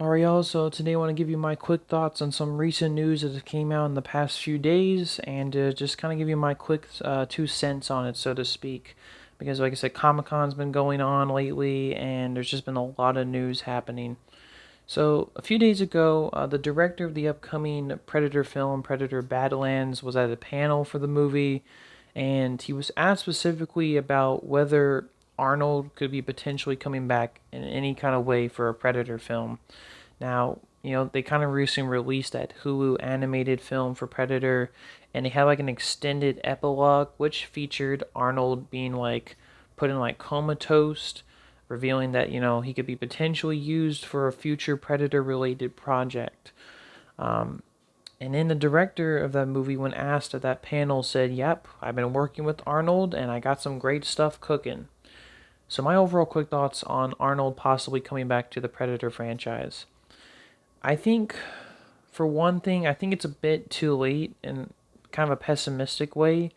Alright, y'all, so today I want to give you my quick thoughts on some recent news that came out in the past few days and just kind of give you my quick 2 cents on it, so to speak. Because, like I said, Comic Con's been going on lately and there's just been a lot of news happening. So, a few days ago, the director of the upcoming Predator film, Predator Badlands, was at a panel for the movie and he was asked specifically about whether Arnold could be potentially coming back in any kind of way for a Predator film. Now, they kind of recently released that Hulu animated film for Predator, and they had like an extended epilogue, which featured Arnold being like put in like comatose, revealing that, he could be potentially used for a future Predator related project. Um, and then the director of that movie, when asked at that panel, said, "Yep, I've been working with Arnold and I got some great stuff cooking." So, my overall quick thoughts on Arnold possibly coming back to the Predator franchise. I think, for one thing, I think it's a bit too late in kind of a pessimistic way.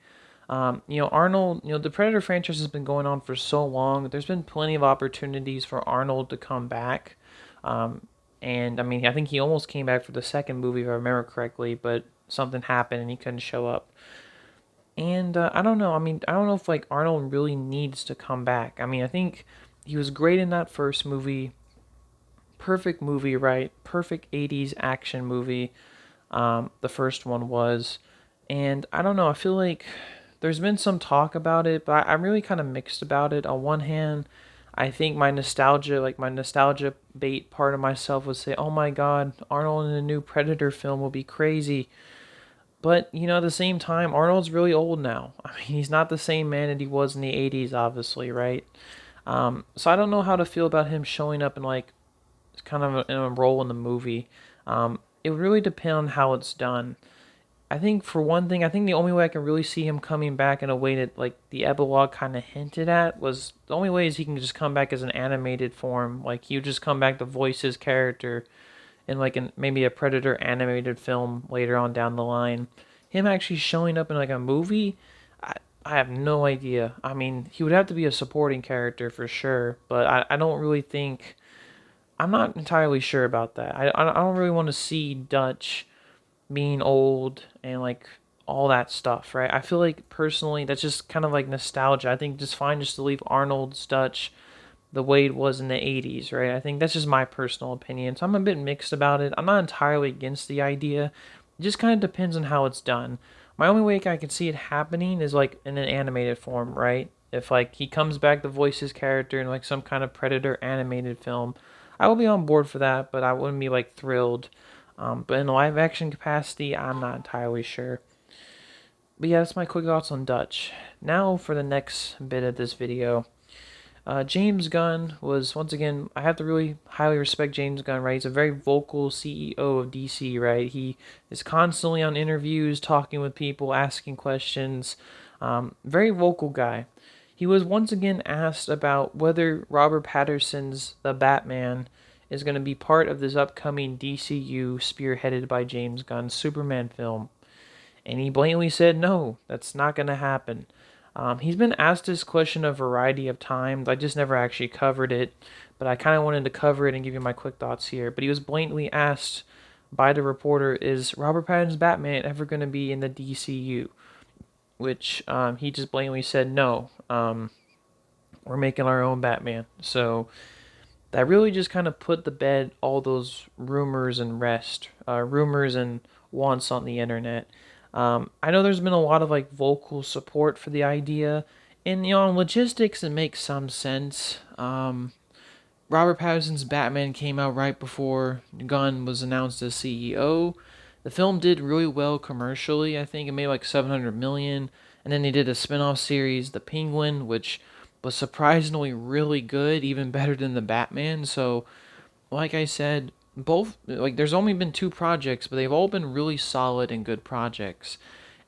Arnold, the Predator franchise has been going on for so long. There's been plenty of opportunities for Arnold to come back. And I mean, I think he almost came back for the second movie, if I remember correctly, but something happened and he couldn't show up. And I don't know. I mean, I don't know if like Arnold really needs to come back. I mean, I think he was great in that first movie. Perfect movie, right? Perfect 80s action movie. The first one was. And I don't know, I feel like there's been some talk about it, but I'm really kind of mixed about it. On one hand, I think my nostalgia bait part of myself would say, oh my god, Arnold in a new Predator film will be crazy. But, at the same time, Arnold's really old now. I mean, he's not the same man that he was in the 80s, obviously, right? So I don't know how to feel about him showing up in like kind of in a role in the movie. It would really depend on how it's done. I think for one thing, I think the only way I can really see him coming back in a way that like the epilogue kind of hinted at was the only way is he can just come back as an animated form. Like he would just come back to voice his character in like maybe a Predator animated film later on down the line. Him actually showing up in like a movie, I have no idea. I mean, he would have to be a supporting character for sure, but I don't really think I'm not entirely sure about that. I don't really want to see Dutch being old and like all that stuff, right? I feel like personally that's just kind of like nostalgia. I think just fine just to leave Arnold's Dutch the way it was in the 80s, right? I think that's just my personal opinion. So I'm a bit mixed about it. I'm not entirely against the idea. It just kind of depends on how it's done. My only way I can see it happening is like in an animated form, right? If like he comes back to voice his character in like some kind of Predator animated film, I will be on board for that, but I wouldn't be like thrilled. But in a live action capacity, I'm not entirely sure. But yeah, that's my quick thoughts on Dutch. Now for the next bit of this video. James Gunn was, once again, I have to really highly respect James Gunn, right? He's a very vocal CEO of DC, right? He is constantly on interviews, talking with people, asking questions. Very vocal guy. He was once again asked about whether Robert Patterson's The Batman is going to be part of this upcoming DCU spearheaded by James Gunn's Superman film. And he blatantly said, no, that's not going to happen. He's been asked this question a variety of times. I just never actually covered it, but I kind of wanted to cover it and give you my quick thoughts here. But he was blatantly asked by the reporter, is Robert Pattinson's Batman ever going to be in the DCU? Which he just blatantly said, no, we're making our own Batman. So that really just kind of put to bed all those rumors and wants on the internet. I know there's been a lot of like vocal support for the idea, and on logistics it makes some sense. Robert Pattinson's Batman came out right before Gunn was announced as CEO. The film did really well commercially. I think it made like 700 million, and then they did a spin-off series, The Penguin, which was surprisingly really good, even better than the Batman. So, like I said, both like there's only been two projects, but they've all been really solid and good projects.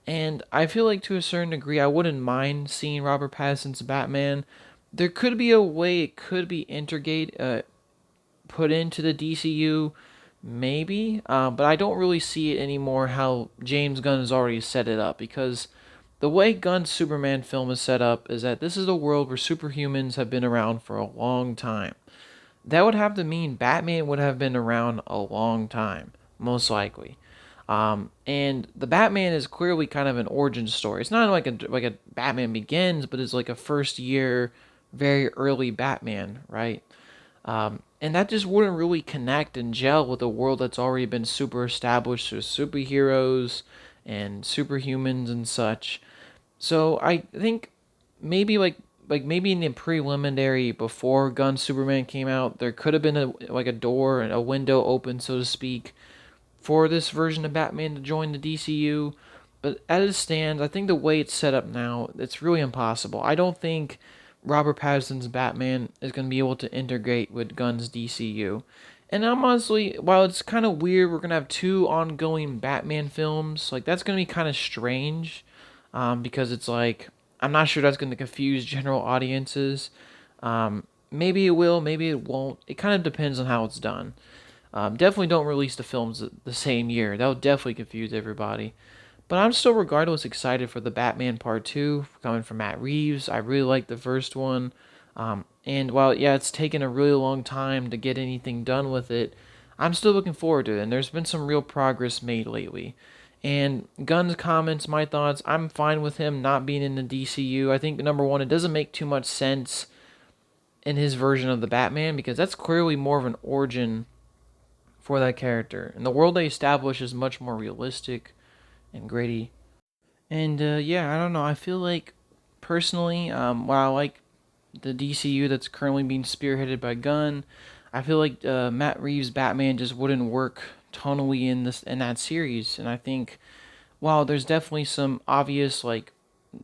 And I feel like to a certain degree, I wouldn't mind seeing Robert Pattinson's Batman. There could be a way it could be put into the DCU, maybe, but I don't really see it anymore how James Gunn has already set it up, because the way Gunn's Superman film is set up is that this is a world where superhumans have been around for a long time. that would have to mean Batman would have been around a long time, most likely. And the Batman is clearly kind of an origin story. It's not like a Batman Begins, but it's like a first year, very early Batman, right? And that just wouldn't really connect and gel with a world that's already been super established with superheroes and superhumans and such. So I think maybe maybe in the preliminary before Gun Superman came out, there could have been a door and a window open, so to speak, for this version of Batman to join the DCU. But as it stands, I think the way it's set up now, it's really impossible. I don't think Robert Pattinson's Batman is going to be able to integrate with Gunn's DCU. And I'm honestly, while it's kind of weird, we're going to have two ongoing Batman films. Like, that's going to be kind of strange because it's like, I'm not sure that's going to confuse general audiences. Maybe it will, maybe it won't. It kind of depends on how it's done. Definitely don't release the films the same year. That would definitely confuse everybody. But I'm still regardless excited for the Batman Part 2 coming from Matt Reeves. I really like the first one. And while, yeah, it's taken a really long time to get anything done with it, I'm still looking forward to it. And there's been some real progress made lately. And Gunn's comments, my thoughts, I'm fine with him not being in the DCU. I think, number one, it doesn't make too much sense in his version of the Batman because that's clearly more of an origin for that character. And the world they establish is much more realistic and gritty. And yeah, I don't know. I feel like personally, while I like the DCU that's currently being spearheaded by Gunn, I feel like Matt Reeves' Batman just wouldn't work tonally in that series. And I think while there's definitely some obvious like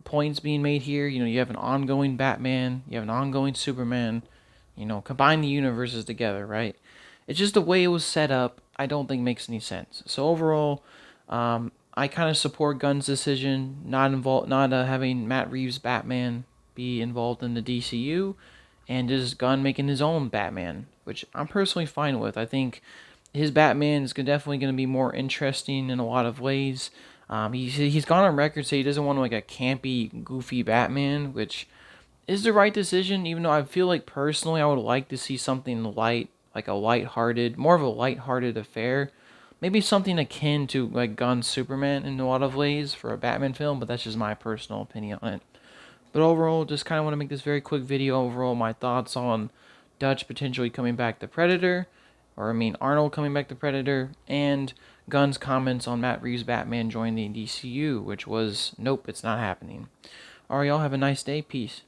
points being made here, you have an ongoing Batman, you have an ongoing Superman, combine the universes together, right? It's just the way it was set up. I don't think makes any sense. So overall, I kind of support Gunn's decision, not having Matt Reeves' Batman be involved in the DCU, and just Gunn making his own Batman, which I'm personally fine with. I think his Batman is definitely going to be more interesting in a lot of ways. He's gone on record saying he doesn't want like a campy, goofy Batman, which is the right decision. Even though I feel like personally, I would like to see something light, like more of a light-hearted affair. Maybe something akin to like Gunn's Superman in a lot of ways for a Batman film, but that's just my personal opinion on it. But overall, just kind of want to make this very quick video. Overall, my thoughts on Dutch potentially coming back to Predator, or I mean Arnold coming back to Predator, and Gunn's comments on Matt Reeves' Batman joining the DCU, which was, nope, it's not happening. Alright, y'all have a nice day. Peace.